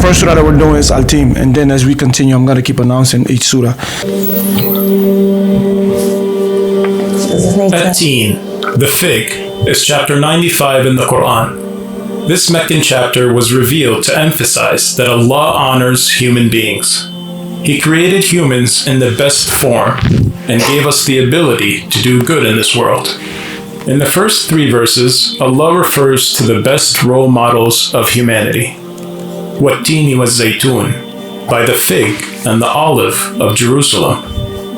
first surah that we're doing is Al TIN, and then as we continue, I'm gonna keep announcing each surah. Al TIN, the fig, is chapter 95 in the Quran. This Meccan chapter was revealed to emphasize that Allah honors human beings. He created humans in the best form and gave us the ability to do good in this world. In the first 3 verses, Allah refers to the best role models of humanity. وَالتِّينِ وَالزَّيْتُونِ, by the fig and the olive of Jerusalem,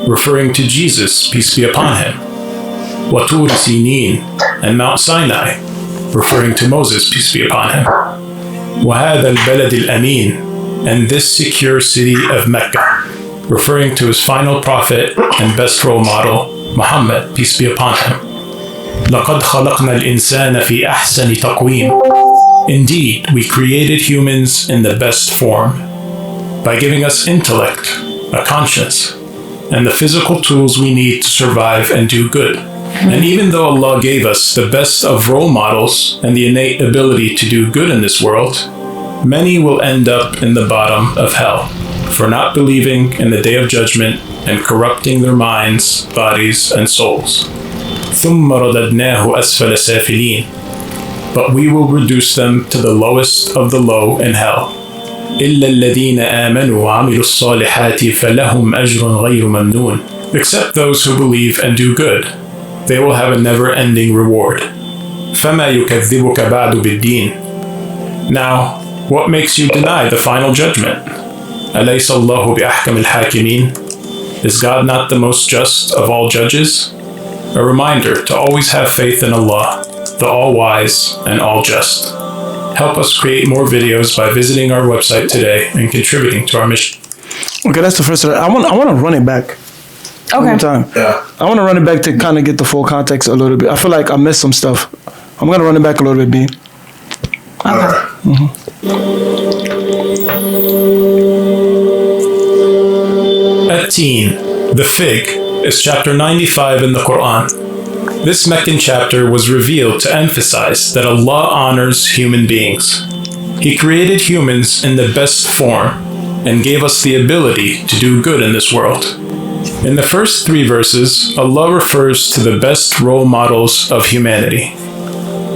referring to Jesus, peace be upon him. وَطُورِ سِينِينَ, and Mount Sinai, referring to Moses, peace be upon him. وَهَذَا الْبَلَدِ الْأَمِينَ, and this secure city of Mecca, referring to his final prophet and best role model, Muhammad, peace be upon him. لَقَدْ خَلَقْنَا الْإِنسَانَ فِي أَحْسَنِ تَقْوِيمٍ, indeed, we created humans in the best form, by giving us intellect, a conscience, and the physical tools we need to survive and do good. And even though Allah gave us the best of role models and the innate ability to do good in this world, many will end up in the bottom of hell for not believing in the Day of Judgment and corrupting their minds, bodies, and souls. ثُمَّ رَدَدْنَاهُ أَسْفَلَ سَافِلِينَ, but we will reduce them to the lowest of the low in hell. إِلَّا الَّذِينَ آمَنُوا وَعَمِلُوا الصَّالِحَاتِ فَلَهُمْ أَجْرٌ غَيْرُ مَمْنُونٍ, except those who believe and do good. They will have a never-ending reward. فَمَا يُكَذِّبُكَ بَعْدُ بِالدِّينِ, now, what makes you deny the final judgment? أَلَيْسَ اللَّهُ بِأَحْكَمِ الْحَاكِمِينَ, is God not the most just of all judges? A reminder to always have faith in Allah, the all-wise and all-just. Help us create more videos by visiting our website today and contributing to our mission. Okay, that's the first surah. I want to run it back. Okay. Time. Yeah. I want to run it back to kind of get the full context a little bit. I feel like I missed some stuff. I'm going to run it back a little bit, B. Okay. Al TIN, the fig, is chapter 95 in the Quran. This Meccan chapter was revealed to emphasize that Allah honors human beings. He created humans in the best form and gave us the ability to do good in this world. In the first 3 verses, Allah refers to the best role models of humanity.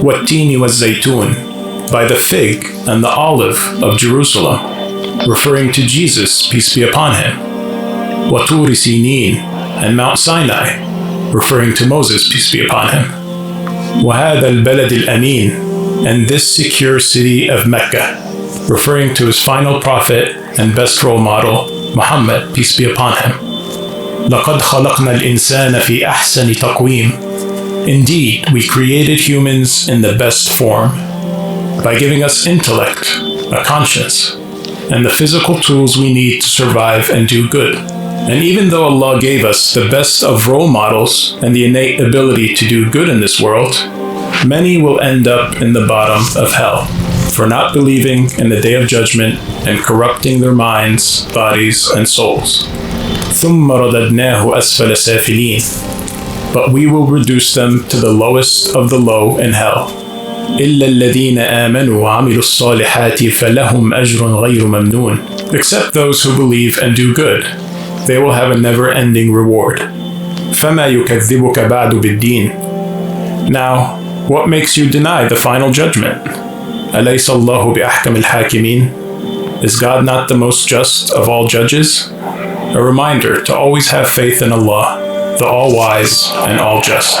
وَالتِّينِ وَالزَّيْتُونَ, by the fig and the olive of Jerusalem, referring to Jesus, peace be upon him. وَطُورِ سِينِينَ, and Mount Sinai, referring to Moses, peace be upon him. وَهَذَا الْبَلَدِ الْأَمِينَ, and this secure city of Mecca, referring to his final prophet and best role model, Muhammad, peace be upon him. لَقَدْ خَلَقْنَا الْإِنسَانَ فِي أَحْسَنِ تَقْوِيمٍ, indeed, we created humans in the best form, by giving us intellect, a conscience, and the physical tools we need to survive and do good. And even though Allah gave us the best of role models and the innate ability to do good in this world, many will end up in the bottom of hell for not believing in the Day of Judgment and corrupting their minds, bodies, and souls. ثُمَّ رَدَدْنَاهُ أَسْفَلَ سَافِلِينَ, but we will reduce them to the lowest of the low in hell. إِلَّا الَّذِينَ آمَنُوا وَعَمِلُوا الصَّالِحَاتِ فَلَهُمْ أَجْرٌ غَيْرُ مَمْنُونٍ, except those who believe and do good. They will have a never-ending reward. فَمَا يُكَذِّبُكَ بَعْدُ بِالدِّينِ, now, what makes you deny the final judgment? أَلَيْسَ اللَّهُ بِأَحْكَمِ الْحَاكِمِينَ, is God not the most just of all judges? A reminder to always have faith in Allah, the all-wise and all-just.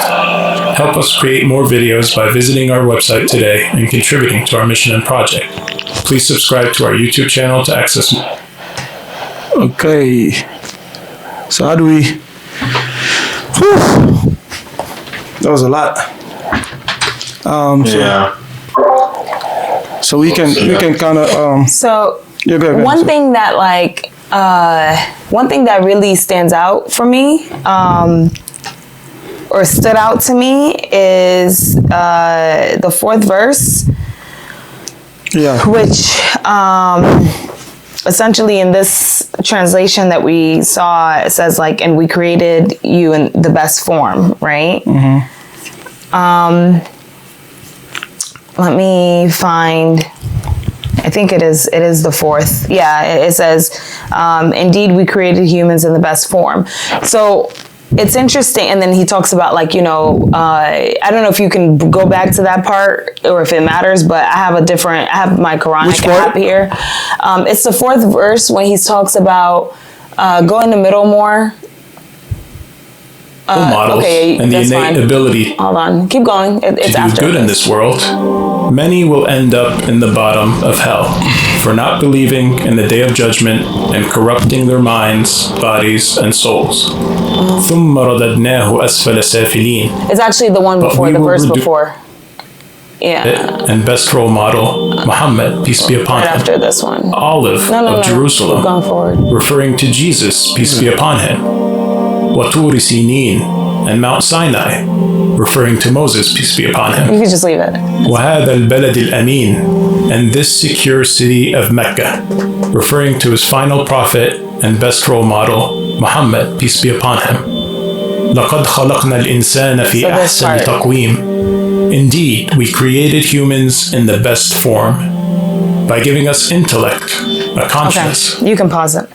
Help us create more videos by visiting our website today and contributing to our mission and project. Please subscribe to our YouTube channel to access more. Okay. So how do we... Whew. That was a lot. So we can kind of So yeah, go ahead. one thing that really stands out for me, or stood out to me, is the 4th verse. Yeah. Which essentially in this translation that we saw, it says like, and we created you in the best form, right? Mm-hmm. Let me find I think it is the fourth. Yeah, it says, indeed, we created humans in the best form. So it's interesting. And then he talks about like, I don't know if you can go back to that part or if it matters, but I have my Quranic app here. It's the fourth verse when he talks about, go in the middle more. Models and the innate ability Hold on, keep going. It's to do good in this world. Many will end up in the bottom of hell for not believing in the day of judgment and corrupting their minds, bodies, and souls. ثُمَّ رَدَدْنَاهُ أَسْفَلَ سَافِلِينَ. It's actually the one before, the verse before. Yeah. And best role model, Muhammad, peace be upon him. Right after this one. Olive of Jerusalem, keep going forward. referring to Jesus, peace be upon him. وَطُورِ سِينِينَ, and Mount Sinai, referring to Moses, peace be upon him. You can just leave it. وَهَذَا الْبَلَدِ الْأَمِينَ, and this secure city of Mecca, referring to his final prophet and best role model, Muhammad, peace be upon him. لَقَدْ خَلَقْنَا الْإِنسَانَ فِي أَحْسَنِ تَقْوِيمٍ. Indeed, we created humans in the best form by giving us intellect, a conscience. Okay, you can pause it.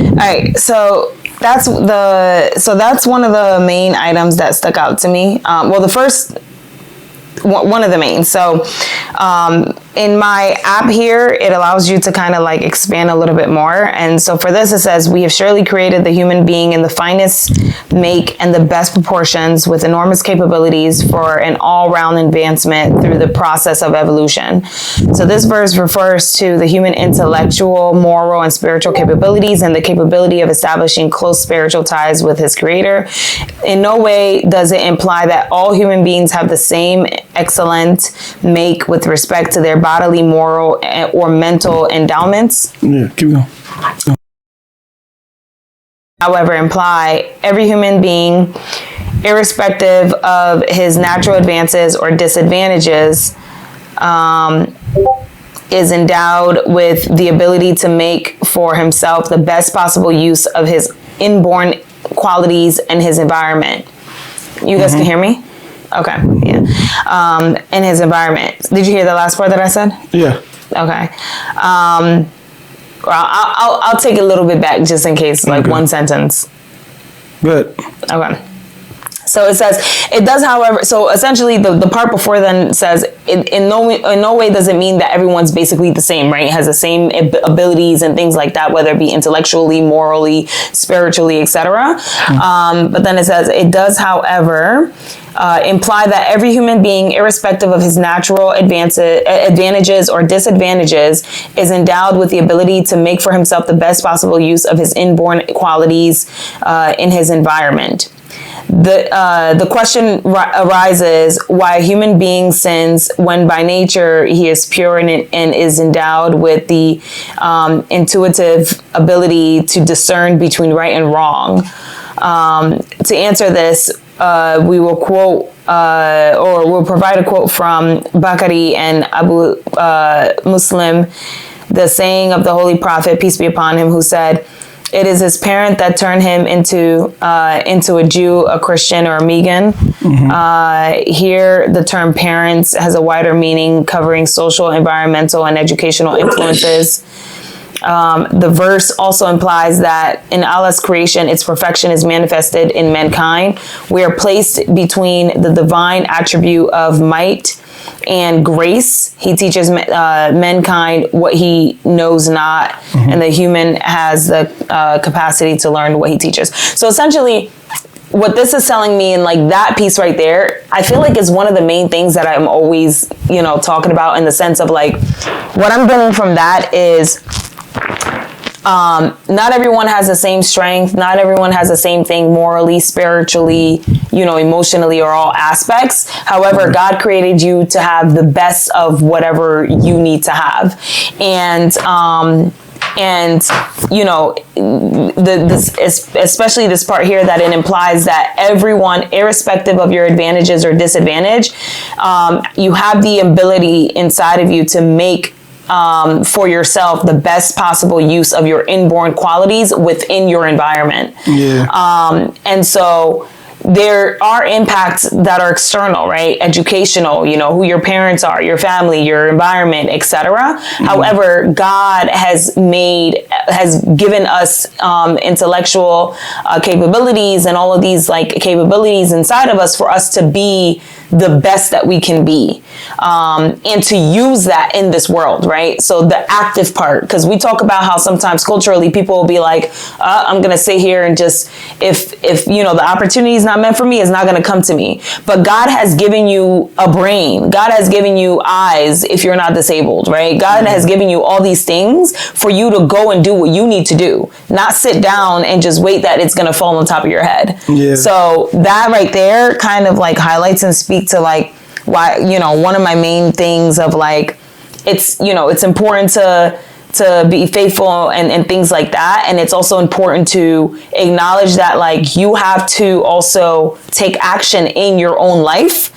All right, so that's one of the main items that stuck out to me. One of the main. So in my app here, it allows you to kind of like expand a little bit more. And so for this, it says, we have surely created the human being in the finest make and the best proportions with enormous capabilities for an all-round advancement through the process of evolution. So this verse refers to the human intellectual, moral, and spiritual capabilities and the capability of establishing close spiritual ties with his creator. In no way does it imply that all human beings have the same excellent make with respect to their bodily, moral, or mental endowments. Yeah, keep going. However, imply every human being, irrespective of his natural advances or disadvantages, is endowed with the ability to make for himself the best possible use of his inborn qualities and his environment. You guys can hear me? Okay, yeah. In his environment. Did you hear the last part that I said? Yeah. Okay. I'll take a little bit back just in case, like one sentence. Good. Okay. So it says, it does, however, so essentially the part before then says, in no way does it mean that everyone's basically the same, right? It has the same abilities and things like that, whether it be intellectually, morally, spiritually, etc. But then it says, it does, however, imply that every human being, irrespective of his natural advantages or disadvantages, is endowed with the ability to make for himself the best possible use of his inborn qualities in his environment. The question arises why a human being sins when by nature he is pure and is endowed with the intuitive ability to discern between right and wrong. To answer this, we will quote or we'll provide a quote from Bakari and Abu Muslim, the saying of the Holy Prophet, peace be upon him, who said, "It is his parent that turned him into a Jew, a Christian, or a Megan." Here, the term parents has a wider meaning, covering social, environmental, and educational influences. The verse also implies that in Allah's creation, its perfection is manifested in mankind. We are placed between the divine attribute of might and grace. He teaches mankind what he knows not, and the human has the capacity to learn what he teaches. So essentially, what this is telling me, and like that piece right there, I feel like is one of the main things that I'm always, talking about, in the sense of like, what I'm getting from that is, not everyone has the same strength. Not everyone has the same thing morally, spiritually, emotionally, or all aspects. However, God created you to have the best of whatever you need to have. Especially this part here, that it implies that everyone, irrespective of your advantages or disadvantage, you have the ability inside of you to make for yourself the best possible use of your inborn qualities within your environment. Yeah. And so there are impacts that are external, right? Educational, you know, who your parents are, your family, your environment, etc. However, God has given us intellectual capabilities and all of these like capabilities inside of us for us to be the best that we can be, and to use that in this world, right? So the active part, because we talk about how sometimes culturally people will be like, I'm gonna sit here and just, if you know the opportunity is not meant for me, it's not gonna come to me. But God has given you a brain, God has given you eyes if you're not disabled, right? God has given you all these things for you to go and do what you need to do, not sit down and just wait that it's gonna fall on top of your head. So that right there kind of like highlights and speaks to like why, you know, one of my main things of like, it's, you know, it's important to be faithful and things like that. And it's also important to acknowledge that like you have to also take action in your own life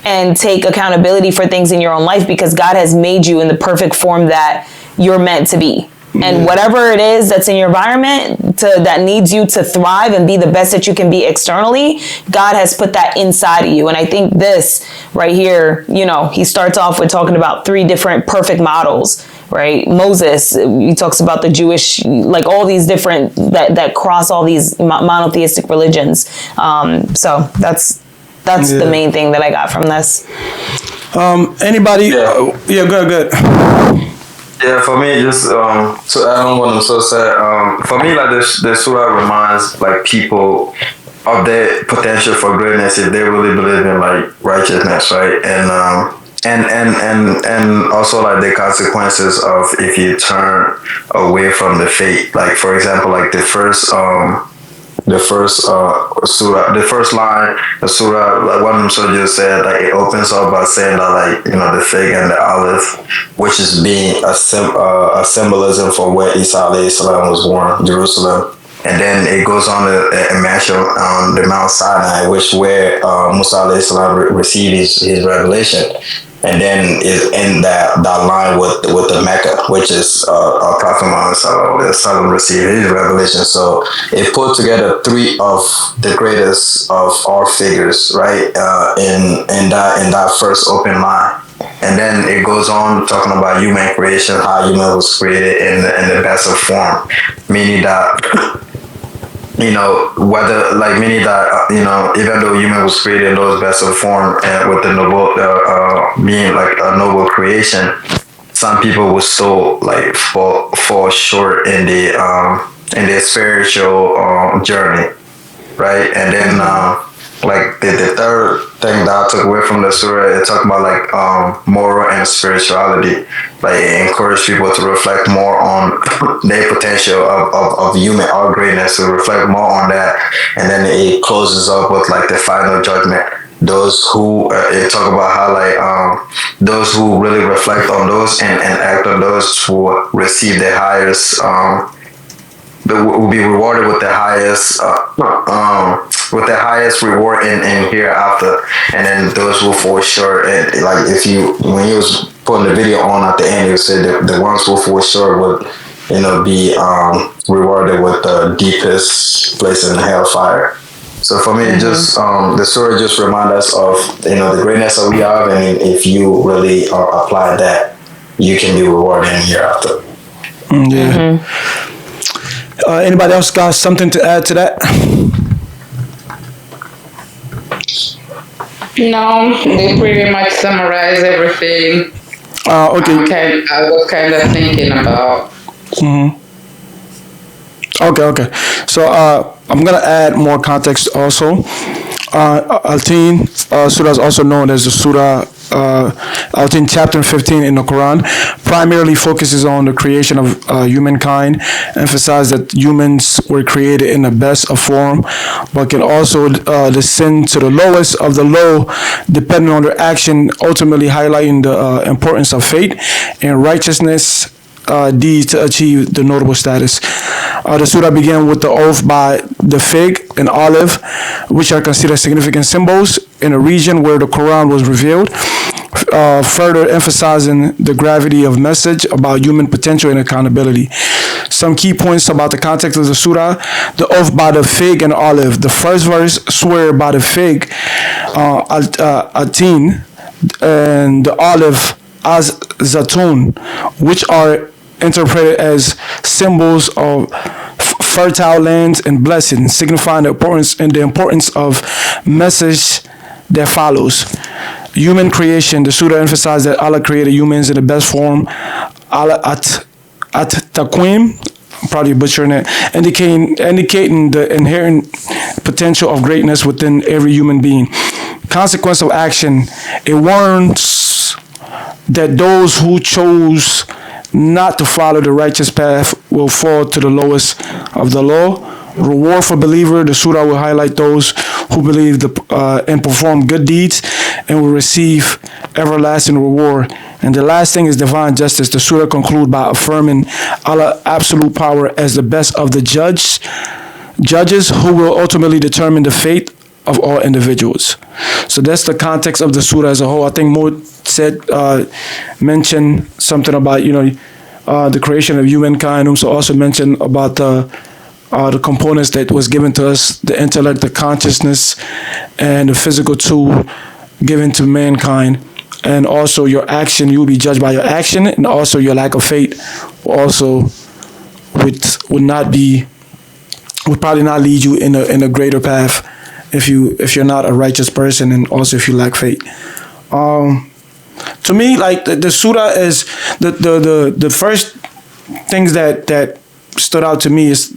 and take accountability for things in your own life, because God has made you in the perfect form that you're meant to be. And whatever it is that's in your environment that needs you to thrive and be the best that you can be externally, God has put that inside of you. And I think this right here, you know, he starts off with talking about 3 different perfect models, right? Moses, he talks about the Jewish, like all these different, that cross all these monotheistic religions. So that's the main thing that I got from this. Anybody? Yeah, good. Yeah, for me, just so I don't want them so sad. For me, like the surah reminds like people of their potential for greatness if they really believe in like righteousness, right? And also like the consequences of if you turn away from the faith. Like for example, like the first surah, the first line, the surah, like one of them soldiers said, like it opens up by saying that, like, you know, the fig and the olive, which is being a symbolism for where Isa alayhi salam was born, Jerusalem. And then it goes on to mention the Mount Sinai, which where Musa alayhi salam received his revelation. And then is in that line with the Mecca, which is Prophet Muhammad received his revelation. So it put together 3 of the greatest of all figures, right? In that first open line. And then it goes on talking about human creation, how human was created in the best of form, meaning that, you know, whether like meaning that, you know, even though human was created in those best of form and with the noble being like a noble creation, some people will still like fall short in the spiritual journey, right? And then like the third thing that I took away from the surah, it talked about like moral and spirituality. Like it encouraged people to reflect more on their potential of human or greatness, to reflect more on that. And then it closes up with like the final judgment. Those who it talk about how like those who really reflect on those and act on those who receive the highest will be rewarded with the highest reward in hereafter. And then those who fall short, and like when you was putting the video on at the end, you said that the ones who fall short would, you know, be rewarded with the deepest place in the hellfire. So for me, just the story just reminds us of, you know, the greatness that we have, and if you really apply that, you can be rewarded in hereafter. Anybody else got something to add to that? No, they pretty much summarize everything. Okay. I was kind of thinking about. Okay. So I'm gonna add more context also. Al TIN, surah is also known as the Surah Al TIN, chapter 15 in the Quran, primarily focuses on the creation of humankind, emphasize that humans were created in the best of form, but can also descend to the lowest of the low, depending on their action, ultimately highlighting the importance of faith and righteousness deeds to achieve the notable status. The surah began with the oath by the fig and olive, which are considered significant symbols in a region where the Quran was revealed, further emphasizing the gravity of message about human potential and accountability. some key points about the context of the surah. The oath by the fig and olive. The first verse swear by the fig, Al TIN, and the olive as Zatun, which are interpreted as symbols of fertile lands and blessings, signifying the importance of message that follows. Human creation. The surah emphasized that Allah created humans in the best form. Allah at taqwim, probably butchering it, indicating the inherent potential of greatness within every human being. Consequence of action. It warns that those who chose not to follow the righteous path will fall to the lowest of the law. Reward for believer. The surah will highlight those who believe and perform good deeds and will receive everlasting reward. And the last thing is divine justice. The surah concludes by affirming Allah's absolute power as the best of the judges who will ultimately determine the fate of all individuals. So that's the context of the surah as a whole. I think Mo mentioned something about the creation of humankind. Also mentioned about the components that was given to us: the intellect, the consciousness, and the physical tool given to mankind. And also your action, you will be judged by your action, and also your lack of faith also would probably not lead you in a greater path if you're not a righteous person, and also if you lack faith. To me, like the surah is the first things that stood out to me is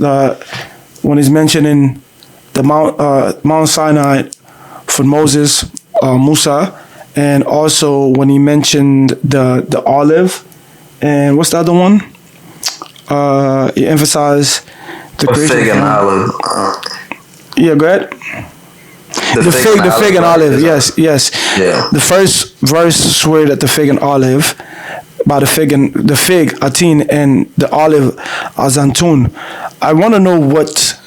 when he's mentioning the Mount Sinai for Moses, Musa, and also when he mentioned the olive, and what's the other one? He emphasized the fig and olive. Yeah, go ahead. The fig and olive. Yes. Yeah. The first verse swear that the fig and olive, by the fig atin and the olive azantun. I want to know what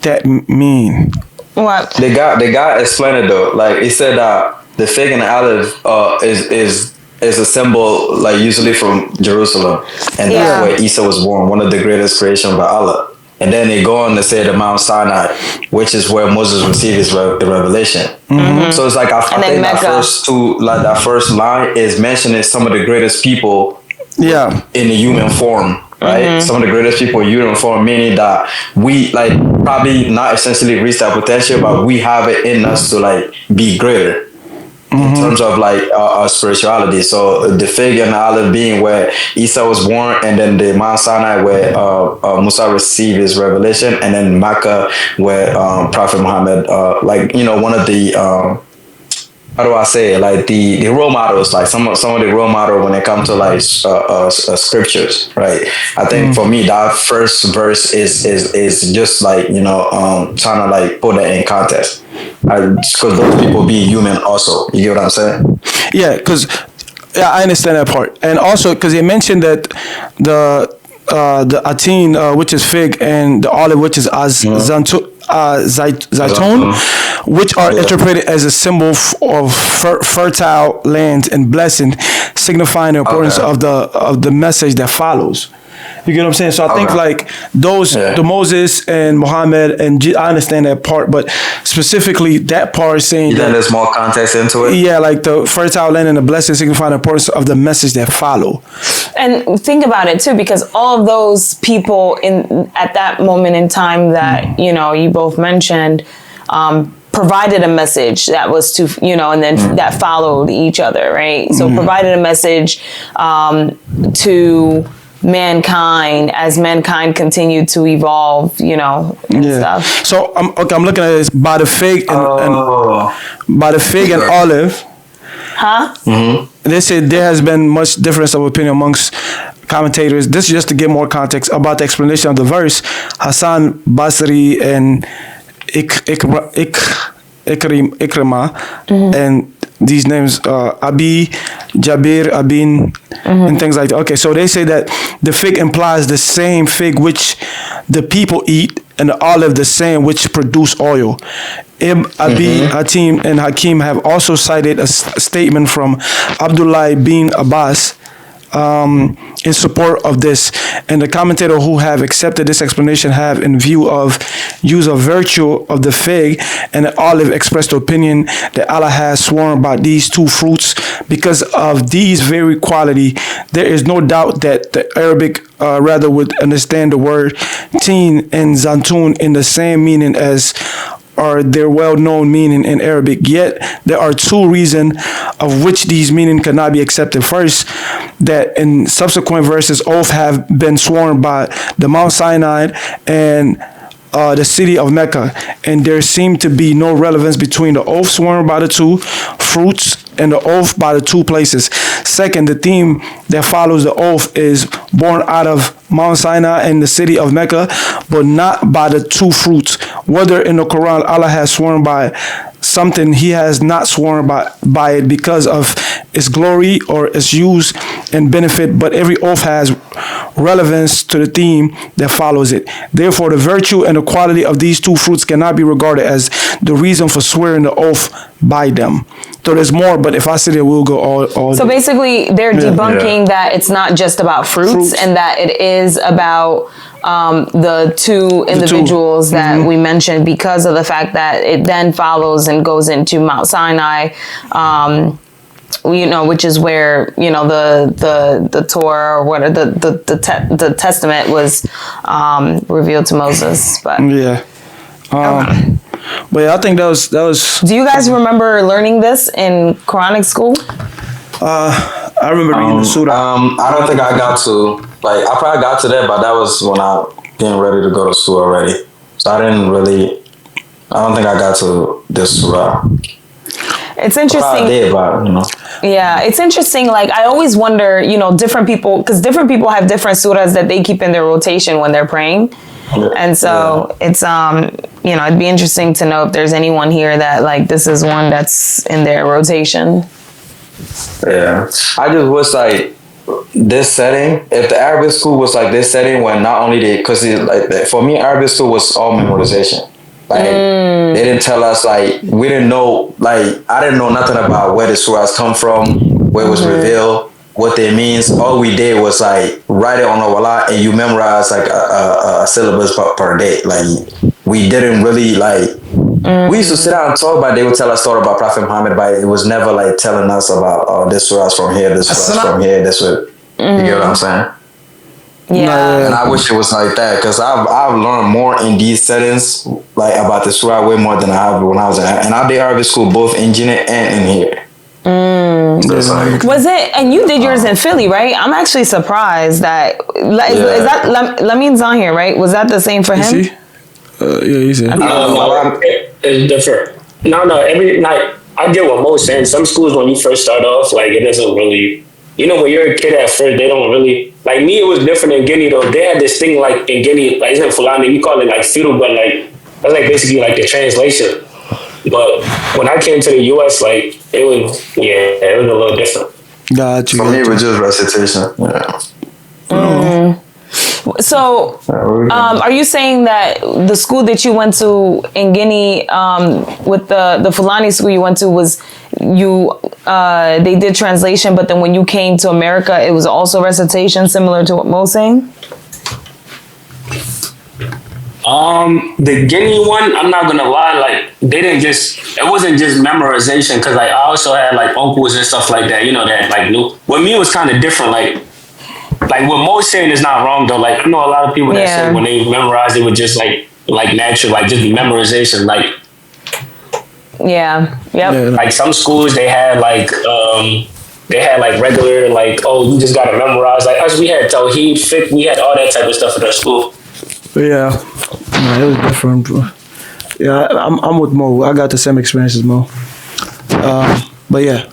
that mean. What? The guy explained it though. Like he said that the fig and olive is a symbol, like usually from Jerusalem, and that's where Isa was born, one of the greatest creation by Allah. And then they go on to say the Mount Sinai, which is where Moses received his the revelation. Mm-hmm. So it's like I think that first line is mentioning some of the greatest people, in the human form, right? Mm-hmm. Some of the greatest people in human form, meaning that we like probably not essentially reach that potential, but we have it in us to like be greater. In terms of like our spirituality. So the fig and the olive being where Isa was born, and then the Mount Sinai where Musa received his revelation, and then Mecca where Prophet Muhammad, one of the how do I say it? Like the role models, like some of the role model when it comes to like scriptures, right? I think for me that first verse is just like trying to like put that in context, because those people be human also. You get what I'm saying? Yeah, because I understand that part, and also because he mentioned that the atin, which is fig, and the olive, which is zaitun, which are interpreted as a symbol of fertile lands and blessing, signifying the importance of the message that follows. You get what I'm saying? So I think like those, the Moses and Muhammad, and I understand that part, but specifically that part saying that there's more context into it. Yeah, like the fertile land and the blessing signifying the importance of the message that follow. And think about it too, because all of those people at that moment in time that you both mentioned provided a message that was to and then that followed each other, right? So provided a message to mankind as mankind continued to evolve, and stuff. So I'm looking at this by the fig and by the fig and olive. Huh? Mm-hmm. They said there has been much difference of opinion amongst commentators. This is just to give more context about the explanation of the verse. Hassan Basri and Ikrima and these names, Abi, Jabir, Abin, and things like that. Okay, so they say that the fig implies the same fig which the people eat, and the olive the same which produce oil. Abi, Hatim, and Hakim have also cited a statement from Abdullah bin Abbas in support of this, and the commentator who have accepted this explanation have, in view of use of virtue of the fig and the olive, expressed the opinion that Allah has sworn by these two fruits because of these very quality. There is no doubt that the Arabic rather would understand the word tin and zantun in the same meaning as are their well-known meaning in Arabic. Yet there are two reasons of which these meaning cannot be accepted. First, that in subsequent verses oath have been sworn by the Mount Sinai and the city of Mecca, and there seemed to be no relevance between the oath sworn by the two fruits and the oath by the two places. Second, the theme that follows the oath is born out of Mount Sinai and the city of Mecca, but not by the two fruits. Whether in the Quran Allah has sworn by something, he has not sworn by it because of its glory or its use and benefit, but every oath has relevance to the theme that follows it. Therefore, the virtue and the quality of these two fruits cannot be regarded as the reason for swearing the oath by them. So there's more, but if I sit there, we'll go all So day. basically, they're debunking that it's not just about fruits and that it is about the two individuals that we mentioned, because of the fact that it then follows and goes into Mount Sinai, which is where the Torah or what the Testament was revealed to Moses. But Yeah. But yeah, I think that was. do you guys remember learning this in Quranic school? I remember reading the surah. I don't think I got to. Like, I probably got to that, but that was when I getting ready to go to school already. So I don't think I got to this surah. It's interesting. I did, but Yeah, it's interesting. Like, I always wonder, different people, because different people have different surahs that they keep in their rotation when they're praying. Yeah. And so it's, it'd be interesting to know if there's anyone here that, like, this is one that's in their rotation. Yeah. I just wish, like, this setting, if the Arabic school was like this setting, when not only because for me, Arabic school was all memorization. Like, they didn't tell us, like, we didn't know, like, I didn't know nothing about where the surahs come from, where it was revealed, what they means. All we did was, like, write it on a wall and you memorize, like, a syllabus per day. Like, we didn't really, like, we used to sit down and talk about it. They would tell us story about Prophet Muhammad, but it was never, like, telling us about, this surah's from here, this surah's from here, this what, you get what I'm saying? Yeah. And I wish it was like that, because I've learned more in these settings, like, about the surah way more than I have when I was in, and I did Arabic school both in Gina and in here. So it's like, Was it, and you did yours in Philly, right? I'm actually surprised that, is that, Lamin's on here, right? Was that the same for him? See? Yeah, he said. No, it's different. No, every night I get what most saying. Some schools, when you first start off, like, it doesn't really, when you're a kid at first, they don't really, like me, it was different in Guinea though. They had this thing like in Guinea, like, isn't Fulani, we call it like feudal, but like, that's like basically like the translation. But when I came to the US, like, it was a little different. Got you. for me, it was just recitation. Yeah. So, are you saying that the school that you went to in Guinea, with the Fulani school you went to, was they did translation, but then when you came to America, it was also recitation, similar to what Mo's saying? The Guinea one, I'm not gonna lie, like, it wasn't just memorization, because like I also had like uncles and stuff like that, that like knew. With me, it was kind of different, like what Mo's saying is not wrong though. Like, I know a lot of people that say when they memorize it would just like natural, like just memorization. Like, like some schools they had like regular, like, oh, you just gotta memorize. Like us, we had Tawheed, fiqh, we had all that type of stuff in our school. Yeah, it was different, bro. Yeah, I'm with Mo. I got the same experience as Mo. But yeah,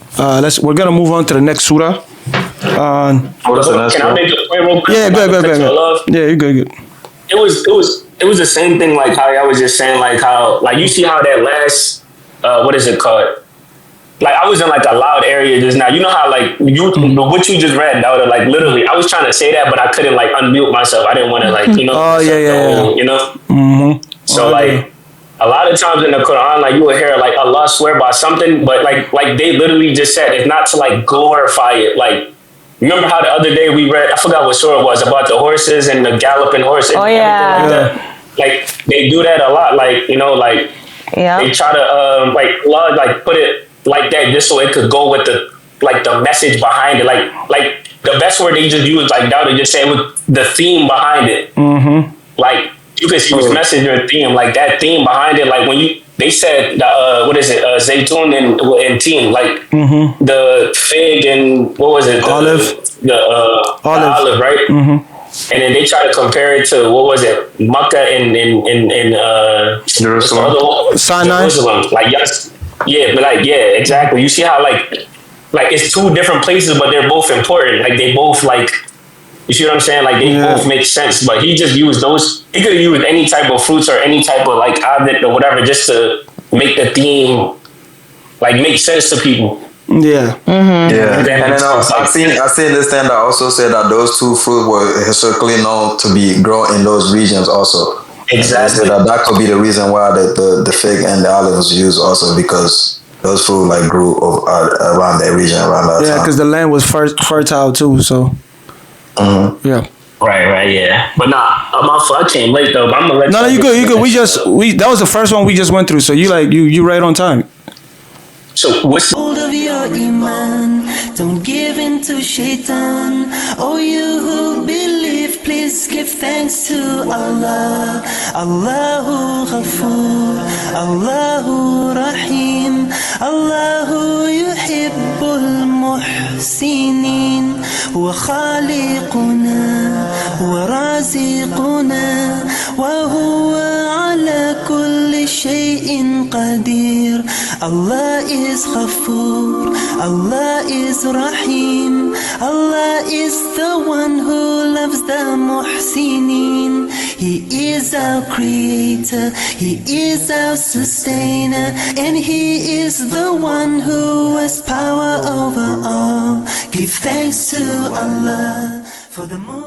we're gonna move on to the next surah. Can I make a point real quick? Yeah, go ahead. Yeah, you good. It was the same thing, like how I was just saying, like how, like, you see how that last what is it called? Like, I was in like a loud area just now. You know how like what you just read, Dauda, like literally, I was trying to say that, but I couldn't like unmute myself. I didn't want to like, Oh yeah. You know. Mm-hmm. So like, a lot of times in the Quran, like, you will hear like Allah swear by something, but like they literally just said it's not to like glorify it, like remember how the other day we read, I forgot what surah it was, about the horses and the galloping horse and Oh, everything yeah. like that. Like they do that a lot. Like, you know, like Yeah. they try to like Allah, like put it like that just so it could go with the message behind it. Like the best word they just used, like now they just say with the theme behind it. Mm-hmm. Like you could use message or theme, like that theme behind it. Like when they said what is it, zaytun and tin, like the fig and what was it, the olive, right? Mm-hmm. And then they try to compare it to what was it, Makkah and Jerusalem. Sinai. Jerusalem. Like yes, yeah, but like yeah, exactly. You see how like it's two different places, but they're both important. Like they both like, you see what I'm saying? Like they both make sense. But he just used those. He could have used any type of fruits or any type of like object or whatever just to make the theme like make sense to people. Yeah. Yeah, and then I seen this thing that also said that those two fruits were historically known to be grown in those regions also. Exactly. So that could be the reason why the fig and the olive was used also, because those fruit like grew around that region around that time. Yeah, because the land was fertile too. So. Yeah. Right, yeah. But nah, my fault. I came late though. But I'm gonna let No, you good. You good. That was the first one we just went through. So you right on time. So what's Hold of your iman, don't give in to shaitan. Oh, you who believe, please give thanks to Allah. Allahu Ghafoor, Allahu Rahim, Allahu yuhibbul muhsinin. Huwa khaliquna, huwa raziquna, wa huwa ala kulli shay'in qadir. Allah is Ghafoor, Allah is Rahim, Allah is the one who loves the Muhsinin. He is our creator, He is our sustainer, and He is the one who has power over all. Give thanks to Allah for the